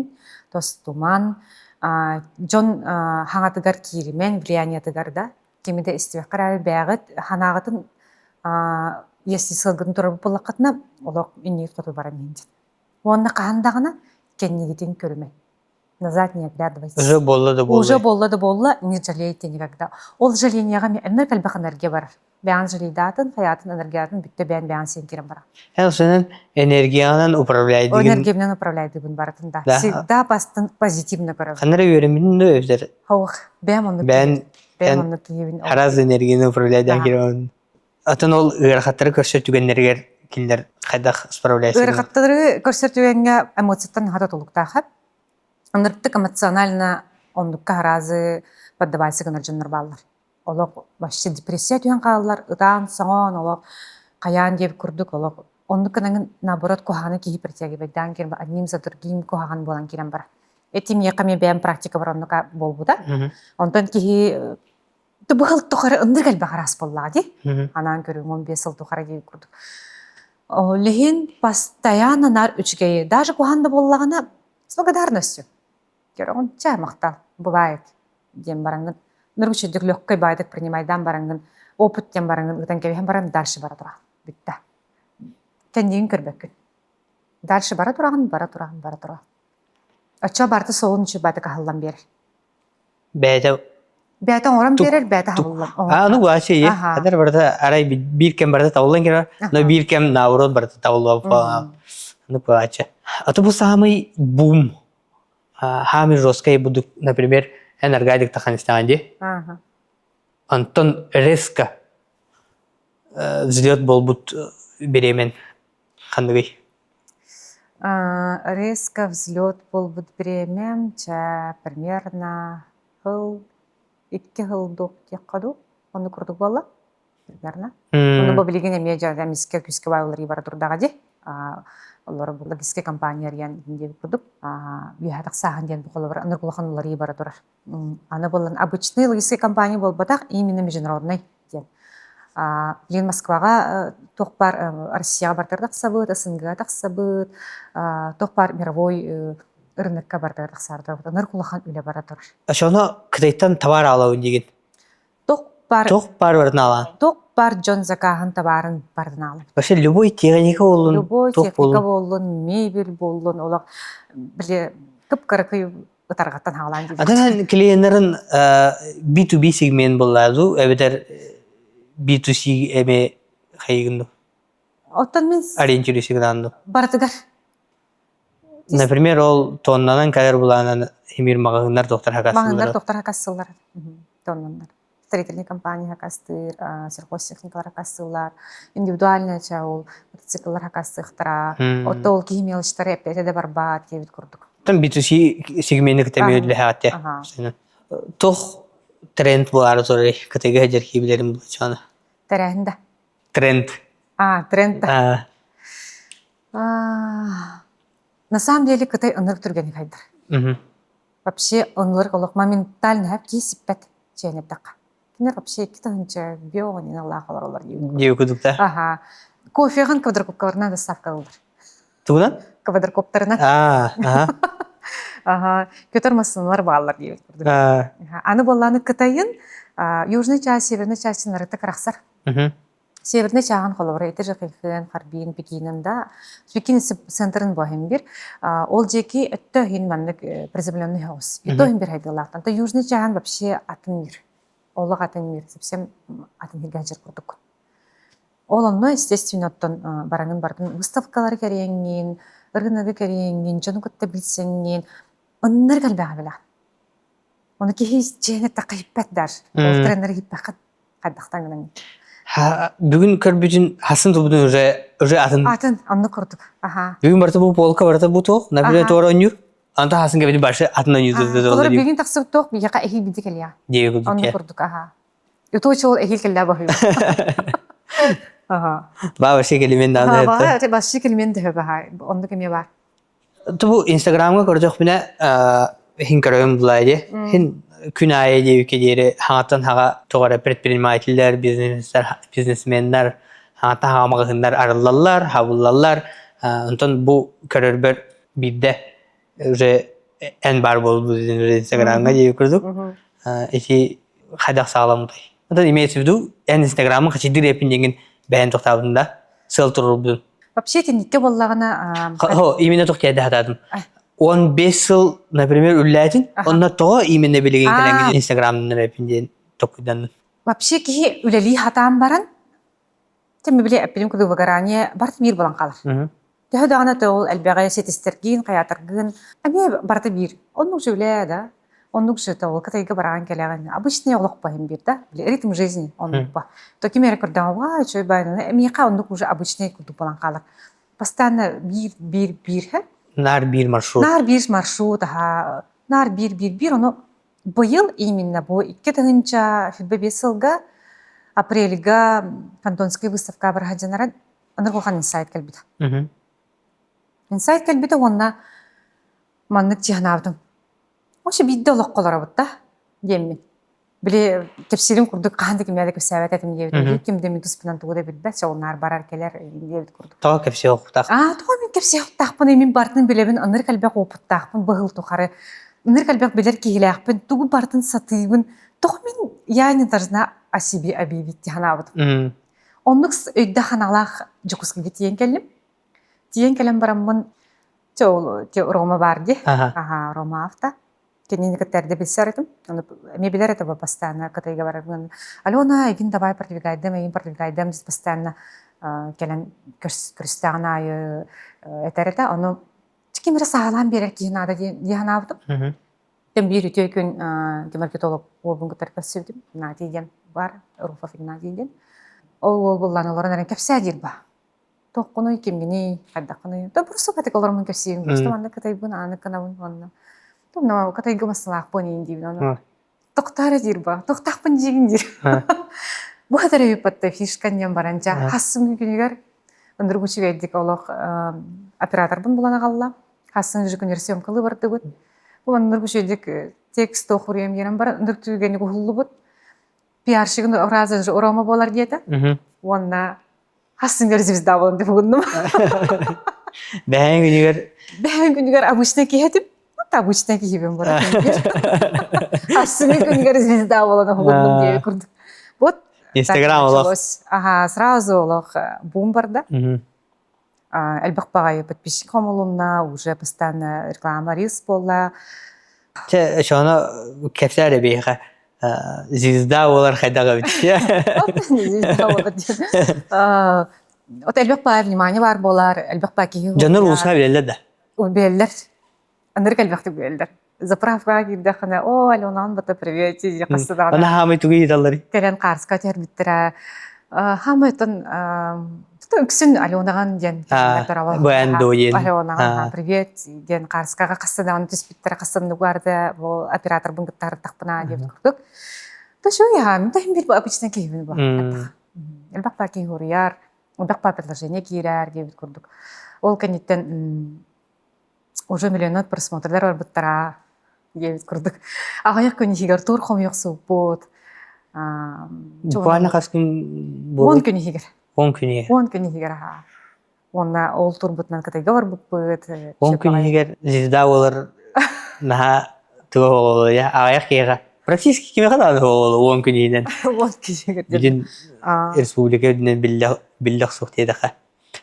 достуман, жон хаңатыгар киримен, влиянетыгар да. Кемеде істевеккар әрі бәғыт ханағытын есі сылғын тұрып болақытына олық үннейт қоту барам енден. Онына қағандағына кеннегетен көрімен. Назад не оглядывайтесь. Уже болла да болла, не жалейте никогда. Ол жаленияға мен әмір кәлбақ энергия бар. Бәян жалейдатын, хаятын, энергиятын бүтті бәян сен керем бара. Сенің энергиянан управляйды. Энергиянан управляйды бұн баратында. Всегда позитивно көріп. Қанары өремін өздер? Хауық, бәян оны кейбін. Хараз энергияны управляйдан керем. Атын ол ұрақаттары көрсетігенлергер келдер қайдақ справляйсы? Ұрақаттары көрсетігенге эмоцияттан хата толықтақып. Онырттық эмоционально ондыққа харазы поддавайсы гынар жыныр балылар. Олық башсы депрессия түйен қалылар, ұтан, соңон, олық қаян деп күрдік, олық ондыққаныңын наоборот куханы кейі притяги бәйдан керім, одним за другим кухаған болан керем бар. Этим еқаме бәйін практика бар ондыққа бол бұда. Ондан кейі бұғыл тұқары ындыр кәлбі қарас боллады. Анан көрі 15 ыл тұқары кейі күрдік. Лехин постоянно нар үчгейі. Даже куханды боллағына с благодарностью. Он чай мақтал, бывает, дем барангын. Нұргүшедік легкой байдық принимайдан барангын, опыттен барангын, ұтан кәбейхен барангын, дальше бара тұрағын. Бітті. Кәндеген көрбәккін. Дальше бара тұрағын. Оча барты соғын үші бәді қағылдан берір. Бәйтен орам берір, бәйті қағылдан. Ну, ғашы, е. Қадар барда арай бір кем барда тауылдан керер, но бір кем наурод барда тауылдан. Ну, ғашы. Это был самый бум. Хами жесткий буду, например, энергетик Таханистанде. Антон резко взлет был будь беремен. Хандыгай. Резко взлет был будь беремен, примерно 2 жыл дук тек қаду. Оны күрдік болла. Гарна. Оны бу билеген эме жада миске күскө байлары бар турдага же. Олар бу логистика компания ян инде курдук. Бихатак сахан ден бу колор аныр кулахан улары бар турар. Аны болан обычный логистика компания болбатак именно международный ден. Лен Москвага тохпар Россияга бартар таксабыт, СНГ таксабыт, тохпар мировой рынокка бартар таксарды. Аныр кулахан үле бара турар. Ошоно кытайттан товар алабын деген. Тохпар бардын алан. Тохпар Джон Закахан товарын бардын алып. Вообще любой техника болун. Любой техника болун, мебель болун, олак биле кып-кырыкый ытаргаттан хаалан дейбит. Атан клиентлерин B2B сегмент болларду, эбетер B2C эме хайгынду. Оттан мен Ориентируй сигнанду. бардыгар. Например, ол тоннанан кадер буланан эмир магагындар доктор хакасылар. Магындар доктор хакасылар. Тоннандар. Строительный компания хакастыр, сельхозтехникалар хакасылар, индивидуальный чаул, мотоциклдар хакастыктара, оттол кийимелиштер эпетеде барбат дебит курдук. Там B2C сегментни кытамыйдлы хатте. Тох тренд булар зори кытайга жерки билерим булчаны. Теренде. Тренд. Тренд. На самом деле Кытай ынырык түргени хайдар. Вообще ынырык олық моментально хап кесиппет чейнеп тақа. Кинер вообще китанча биогонин Аллах олар дейбит. Дейбит кудукта. Кофеған квадрокоптарына доставка кылдыр. Тугунан? Квадрокоптерына. Көтөр машиналар баалар дейбит. Аны болланы Кытайын южный часть, северный часть нарыта карахсар. Северный чаган холовра эти же Хэйхэн, Харбин, Пекинында. Пекин центрын бахим бир. Ол жеки өттө хин маннык приземленный хаус. Өттө хин бир хайдылактан. То южный чаган вообще атын мир. Олаг атын мир. Совсем атын мир ганжер курдук. Ол онно, естественно, оттон бараңын бардын выставкалар кереңин, ыргынагы кереңин, жону көтті билсеңин. Оннар калбаға біла. Оны кехи жене тақайыппәт дар. Ол тренер гиппәқат қайдақтан гынан. Бүгін көрбүжін хасын тубудun уже атын. Атын, онны курдук. Бүгін барты бұл полка барты бұл тоқ, например, туара оню. Анта хасын кәбеді башы атын оню дұрды. Олар бүгін тақсып тоқ, бияқа эхил биді келия. Деге күдік. Онны курдук, Юточы ол эхил келия бахы. Ба башы келемен даны әпті. Ба башы келемен дөхі баха. Онды кеме бар. Тубу Инстаграмға көрдіқ біне хин көрөм бұлайды. Хин күн айы деу кедері хаңаттан хаға тоғара предпринимателер, бизнесменler хаңаттан хаға мағығындар арылалар, хабылалар. Онтан бұл көрөрбір бидді уже ән бар бол бұл Инстаграмға деу көрдік. Эти қайдақ сағаламыдай. Онтан имеется в виду, ән Инстаграмын қачидыр епін деген бәйін тоқтабында сыл тұрыр бұдың. Вообще, тенекке боллағына... Именно тоқтайды хатадым. 15 жыл, например, үлләтін, онна тоға именно білеген кәләңген Инстаграмның рәпінден тоқыданын. Вообще, кеге үләлі хатам баран, тәмі біле әппелім күді вағаране барты мир болан қалар. Тәхі дағына тоғыл әлбәғай сетестерген, қаятырген, әме барты бір. Онның жүлі да, онның жүлі тоғыл кітайға бараған кәләғын. Обычный олық байым бір да, ритм жизни онның ба. Токи мәрі көрдіға, вай, чөй байны, әмеқа онның уже обычный күді болан қалар. Постоянно бір, Нар бир маршрут. Нар бир маршрут, нар бир. Оно быйыл именно бу 2000 февралга, апрельга кантонская выставка бархаджанара, аны кылган инсайт келбит. Инсайт келбит онна маннык жиганабдым. Ошы бидде олоқ колора бутта, деммен. Биле кепсирин курдук канды кимдеди көсөбөт этим дебит. Кимде мен туспунан тугуда билбе, сонар барар келер дебит курдук. Тага кепсе окуптак. Тога мен кепсе окуптакпын, мен бартын билебин, аныр калбек опуттакпын, быгыл тухары. Аныр калбек билер кигилякпын, тугу бартын сатыйбын. Тога мен я не должна о себе объявить тиганабыдым. Оннук өйдө ханалах жукускага тиен келдим. Тиен келем бараммын, Рома барди. Рома авто. Кенин катерде бисаретим. Мне билер это постоянно, Кытайга барабын. Алена, эгин давай продвигайдым, здесь постоянно келен крестьяна этерете. Оно чекимре сагалам берер кигинада диганабдым. Тем бир үтөкүн маркетолог болбун катерпесибдим. Натиген бар, Руфов Игнатийден. Ол булланаларын кепсе дирба. Токкуну кимгини, кайдакыны. То просто категориялармын кепсейин. Просто манда Кытайбын, аны канабын, онна. Томна Кытайга маслах пони индивидуально. Токтары дирба, токтакпын жегин дир. Bu kadar yapıttı fişkan yan baranca. Hassın günüger. Ondur güçü verdik olaq operator bun bulana qalla. Hassın jükünür syomkalı bardı bu. Bu ondur güçü verdik tekst oxuruyam yerim bar. Ondur tügeni hullu bu. Piyarşıgın razı orama bolar diyete. Onna hassın görüzüz davon bugündüm. Бәһәң günüger Ben günüger abuşna kiyetim. Abuşna kiyibim bara. Hassın günüger biz davon bugündüm diye kurduk. Вот Instagram olaq. Ага, сразу олох бумбарда. Элбах подписчиком улумна, уже постоянно реклама рилс болла. Те шона кептер бейха. Звезда олар хайдага бит. Вот элбах баа внимание бар болар, элбах баа киһи. Жанр улса белелер да. Беллер. Аныр элбахты беллер. Заправка кирде хана, о, Аленан бата привет, я касыдана. Она хамы туги даллары. Келен карска тер биттера. Хамытын үксүн Аленаган ден. Бэндоен. Аленаган привет, ден карскага касыдан түс биттера касынды барды, бу оператор бун гыттары такпына деп көрдүк. То шо я, мен тахим бир обычно кейбин бар. Элбак баки хурияр, элбак ба предложение кирер деп көрдүк. Ол кенеттен уже миллионат просмотрлар бар биттера. Девять курдук. Ағаяқ көне хигер тур хом yoqsu бот. Бана каскын 10 көне хигер. 10 күнге. 10 көне хигер ха. Онна ол тур бутнан катайга бар бут. 10 күнге хигер звезда олар на тур я ағаяқ кега. Практически кеме кадан ол 10 күнеден. 10 көне хигер. Бидин республика биден биллах соқтедеха.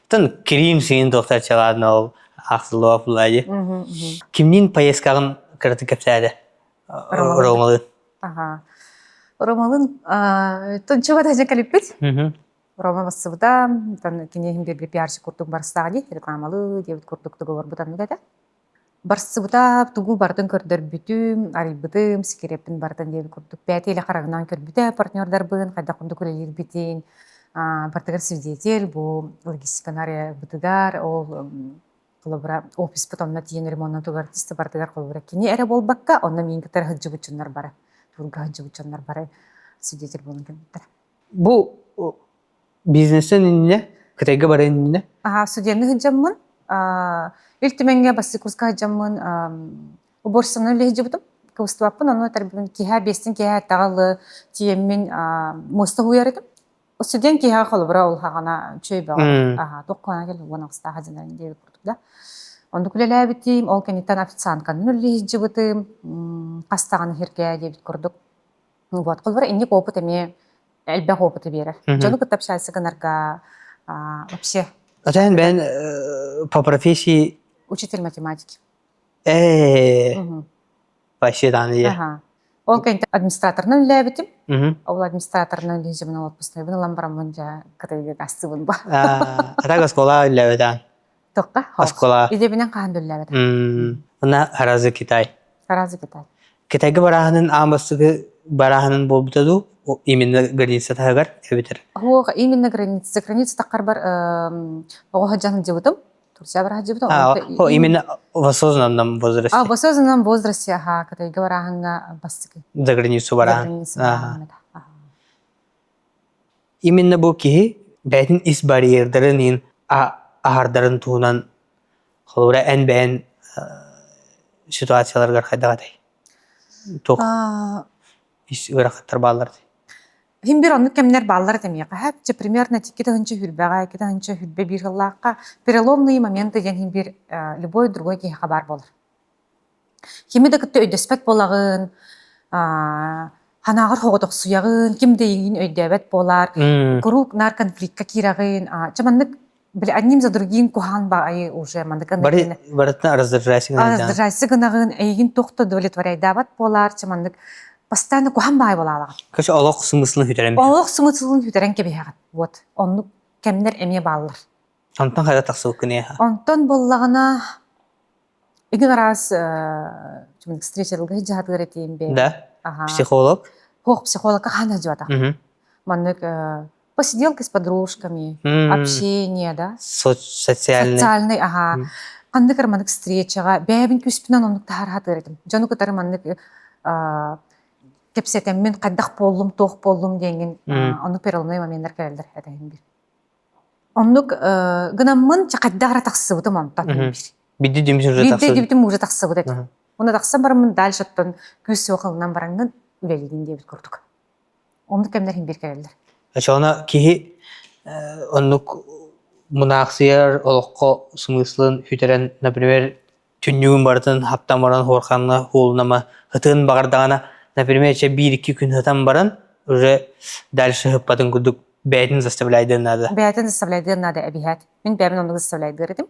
Тан крим син доктор чаладын ол ақсылуа фулайы. Кимнин поездкагын кырты кепсәде. Ромалын. Ага. Ромалын тончуга да жекалиппит. Рома басыбыда тан кинехин бир пиарчы курдук барсаги рекламалы дебит курдук тугу бар бутан да. Барсыбыда тугу бардын көрдөр бүтүм, арылбытым, сикерепин бардын дебит курдук. Пятеле карагынан көрбүтө партнердар бын, кайда кунду көрөлөр битин. Партнер свидетель бу логистиканария бытыгар, ол колобра офис потомна тиен ремонтна тугар тисте бартыгар колобра кини эре болбакка, онна мин кетер хыджыбычыннар бары. Турга хыджыбычыннар бары свидетель болун кеттер. Бу бизнестен инне, кытайга бары инне? Студентны хыджаммын. Илтименге бассы курска хыджаммын. Уборщицаны үле хыджыбытым. Кыстыбаппын, ону тарбин киха бестин киха тагалы тиеммин моста хуяр этим. Студент киха колобра ол хагана чөй бага. Токкана кел вонакста хажанарын деп курдук да. Онду күлеле битим, ол кенеттен официантканы үле хыджыбытым. Кастаганы херге деп курдук. Вот колобра инник опыт эме элбэх опыты берер. Жону кытап шайсыганарга вообще. Атан ben по профессии Учитель математики. Başladan ya. Ол кенте администраторны үле битим. Ол администраторны үле жемна отпустай. Бны ламбарам монжа кытайга гастыбын ба. Атага скола үле битан. Токка. Скола. Идебинен каанды үле битан. Мына Харазы Китай. Харазы Китай. Китайга бараханын амбастыгы бараханын болбутаду, именно граница тагар эбитер. Именно граница таккар бар ого хаджан жибутум. Турция бар хаджибутум. Именно в осознанном возрасте. В осознанном возрасте, Китайга бараханга бастыгы. За границу барахан. Именно бу ки бәтин ис барьердарын ахардарын туунан холура эн бән ситуацияларга кайдагатай. Тох. Ис ырахаттар баллар. Хим бир онны кемнер баллар демек. Хәпче примерно тиккете хынчы хүрбәгә, кете хынчы хүрбә бир хыллакка переломные моменты дигән хим бир любой другой ки хабар булыр. Кими дә көттә өйдөспәт болагын, ханагыр хоготок суягын, кимдә йин өйдөбәт болар, круг нар конфликтка кирагын, чаманнык бил одним за другим кухан баай уже мандыкан. Барытна раздражайсыгын. Раздражайсыгын эйгин тохто удовлетворяйдабат болар, чаманнык постоянно кухан баай болалар. Кача алак сыңыслын хүтәрәм. Алак сыңыслын хүтәрән кебегәт. Вот, онны кемнер эме баллар. Антан хайда таксыл кыне. Антон боллагына иген раз чумник встречалга жаат гаретим бе. Да. Психолог. Психологка хана жата. Маннык посиделки с подружками, общение, да? Социальный. Социальный, Кандыкар маннык встречага, бәбин күспинан оннык тахар хат гаретим. Жону кытары маннык кепсетеммен кайдах боллум, тоох боллум деген ону переломный моменттер келдер этеген бир. Оннук гынаммын чакайдагара таксыбытым онтан бир. Бидди димсин уже Бидде таксы. дибитим уже таксыбыт эт. Уна такса барамын дальше оттон күс окылынан бараңын үлелидин дебит курдук. Онну кемдер бир келдер. Ачана кихи оннук мунаксияр олоққо смыслын хүтерен, например, түннүгүн бартын хаптан баран хорханна холунама хытын багардагана, например, 1-2 күн хытан баран уже дальше хыппатын кудук бәйтін заставляйды надо. Бәйтін заставляйды надо әбихәт. Мен бәмін онды заставляйды дедим.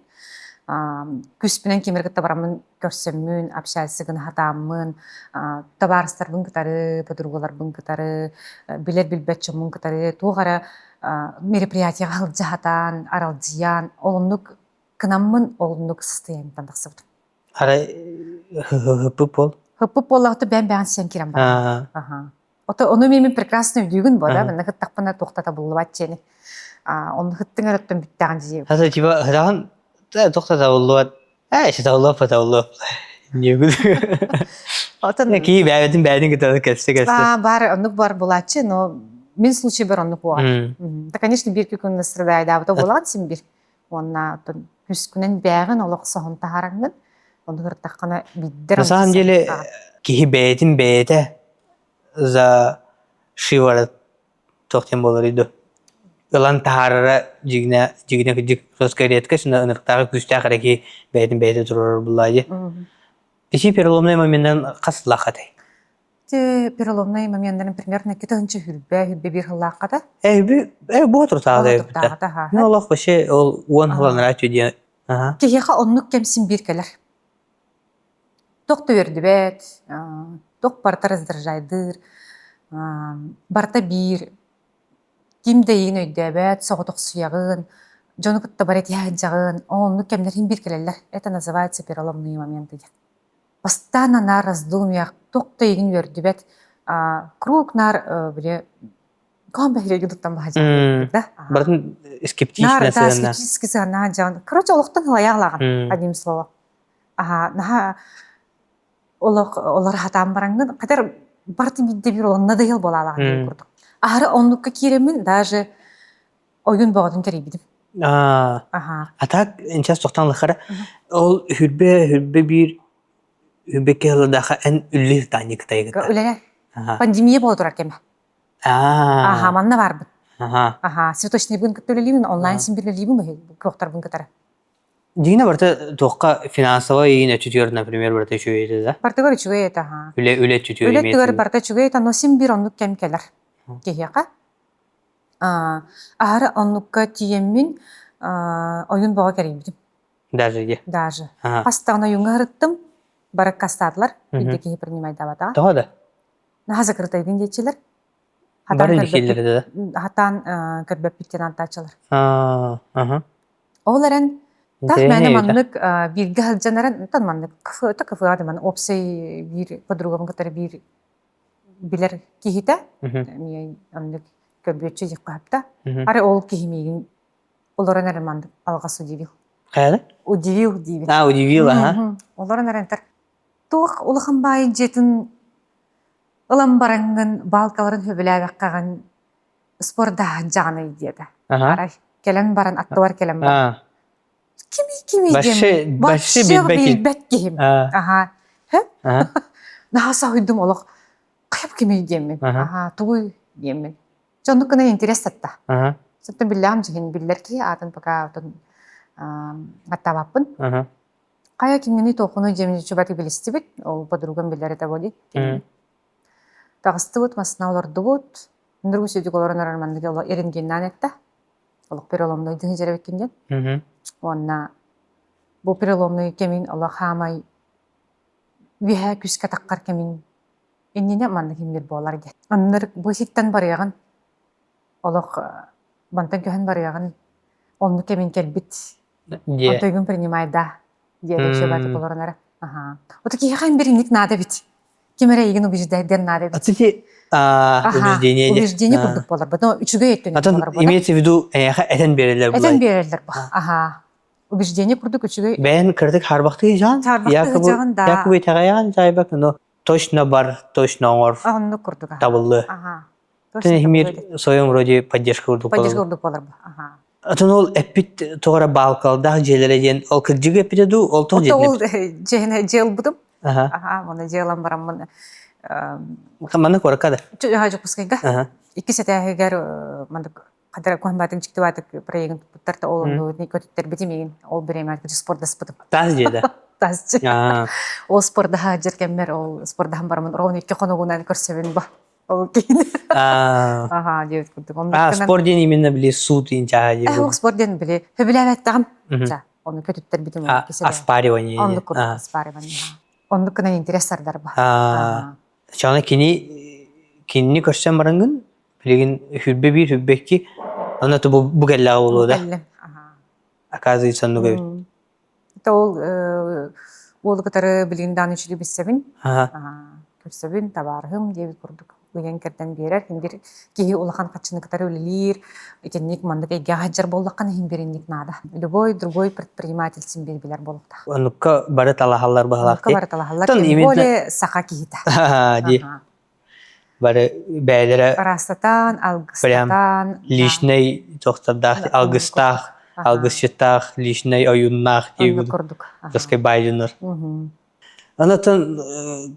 Күспінен кемергітті барамын көрсөммүн, общайсыгын хатамын, табарыстарбын кытары, подругаларбын кытары, билер-билбәтчімін кытары, туғара мероприятияға хылджы хатан, аралджиян, олыннук кынаммын, олыннук состоянием тандақсыбыд. Ара хыппып бол? Хыппып боллағыты бән-бән сен керем бар. Оны менің прекрасный үйдігін бода, мен хыттақпына тоқтата бұлы бәт жені. Оны хыттың әріттен бүттіған жеу. Хаза типа хытағын тоқтата бұлы бәт. Шыта бұлы бәт, бұлы бәт. Не күді? Кей бәйдің кітады кәсті. Бар, онық бар бұлатшы, но мен случай бар онық болар. Да, конечно, бір күн страдайды, а болған сен бір. Онна күз күнен бәғін олық соғын тағараңын, оны ғырттаққана биддер. На самом деле, кей бәйдің бәйді за шивары тоқтен болар еді. Илан тағарара жігіне күдік роскаретка, шына ынықтағы күстәқірі кей бәйдің бәйді тұрар бұлайды. Иши переломный моменттен қасылақадай. Переломный моменттен, примерно, кетігінші хүрбе бір хыллаққада? Бұға тұртағадай. Мен олақ башы ол 10 хыланыра түйден. Кейеға оннық кемсін бір келер. Тоқты өрді бәт, тоқ барта раздражайдыр, барта бір, кимде егін өйді бәт, соғы тоқ сүйағын, жоны күтті бар әт яғын жағын, оннық кемдерін бір келелер. Это называется переломный моменты. Постоянно на раздумьях, тоқты егін өрді бәт, круг нар, біле, кон бәйрегі тұттан баға жағын. Бардың скептична сығына. Скептический сығына жағын. Короче, олықтың аяғлаған, одним словом. Олар хатам бараңын, қадар барты бидде бір оланна дайыл болалаған дейін көрдік. Ары онлыққа керемін, даже ойын бағадың кәрей бідім. Атақ, энчас тоқтан лыққара, ол хүрбе кәлідағы ән үлі таңы қытайғыда. Үлелер. Пандемия болды тұрар кәмі. Манна бар бұд. Светочный бұн күтті өлелеймін, онлайн симбірлелеймін бұй, көқтар бұн күтары. Дегіне барты тоққа финансово егін әтүтер, например, барты чуейді, да? Барты көрі чуейді, Үлет чүтер емейді. Үлет көрі барты чуейді, но сен бір онлық кәм келер. Кейеға. Ары онлыққа тиеммен ойын баға кәреймедім. Даже. Пастағына үйіңі ғырыттым, барық кастадылар, үйді кейі принимайды абатаға. Тоға да? Наға закрытайдың детчелер. Барын декелері, да? Хатан көрбәп біттен антачылар. Оларын так мәне маннык бирге халжанаран тан маннык кыфы адыман опсай бир подругам катары бир билер кихита мен аннык көбөчө жек капта аре ол кихимеген олоран армандык алгасы дивил каяда удивил удивил олоран арантар тух улахан бай жетін ылам барангын балкаларын хөбөләбек каган спорда жаганы диеда арай келен баран аттыбар келен бар Kimi diyeyim? Başı bilbet giyim. Nahasa uydum olaq. Kayıp kimi diyeyim? Tuğuy diyeyim. Çoğunluk kına interes etti. Sonra billah cihin biller ki adın baka hatta vapın. Kaya kimini toğunu diyeyim çubati bilisti bit. O podrugam billere de bodi. Tağıstı bud, masına olardı bud. Nırgı süydük oların aranmandığı ola eringenlen etti. Olaq bir olamda uydun hicere bekkengen. Онна бу переломный кемин Аллах хамай виха күскә таққар кемин иннене манны кимдер болар ди. Аннар бу ситтен барыган Аллах бантан көһен барыган онны кемин келбит. Отойгын принимайда диде шебаты боларнара. Отаки хан беринник надо бит. Кемере еген убеждайден надо бит. Ацити убеждение курдук болар. Потом үчүгө еттен болар. Имеется в виду этен берелер булай. Этен берелер бу. Убеждение курдук үчүгө. Бен кырдык харбакты жан. Якубы тагаян жайбак, но точно бар, точно оңор Онну курдук. табылды. Ага. Тен химир соем вроде поддержка курдук Поддержка болду. курдук болар. Ага. Атын ол эппит тоғара балкалда желере ден ол кырдыгы эппите ду ол тоқ Отто ол жетне. жене жел будум. Ага. Ага, мына желам барам мына. Мана коракада. Чуга жукускайга. Ага. Икки сетягер мына кадара кохматын чикти батык проект буттарта ол не көтүттер битимин. Ол беремер күч спортда спытып. Таз жеде. Тазчы. Аа. Ол спортда хажыркеммер ол спортда барамын. Ровно икки коногунан көрсөбүн ба. Ол кейін. Аа. Ага, дебет курдук. Спорт ден именно биле суд инча жеде. Ол спортден биле. Хөбүләбәт тагым. Оны көтүттер битим. Аспаривание. Онды курдук аспаривание. Онды кына интересардар ба. Чана кини көрсем барангын билеген хүлбе бир хүлбекки ана то бу гелла болу да. Оказывается, ну говорит. Это ол катары билген данычылы бисебин. Көрсөбүн табарым дебит курдук. Уян керден берер, бир кии улахан качыны катары өлелир, экенник мандык эге хаджар боллаккан химберинник нада. Любой другой предприниматель симбербилер болукта. Онукка бары талахаллар бахалакты. Онукка бары талахаллар. Тем более сака кихита. Ди. Бары бәйләре Растатан, алгыстатан. Лишней тоқтардах, алгыстах, алгыстах, лишней оюннах Онды курдук. Таскай байжыныр. Анатын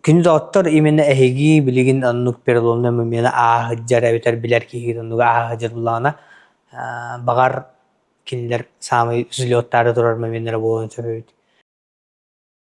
күнү дауттар именно эһиги билигин аннук перлонна мена ахыджар әбетер билер киһигин аннуга ахыджар булана багар кинилер самый үзлөттары турар менелер болон сөбөйт.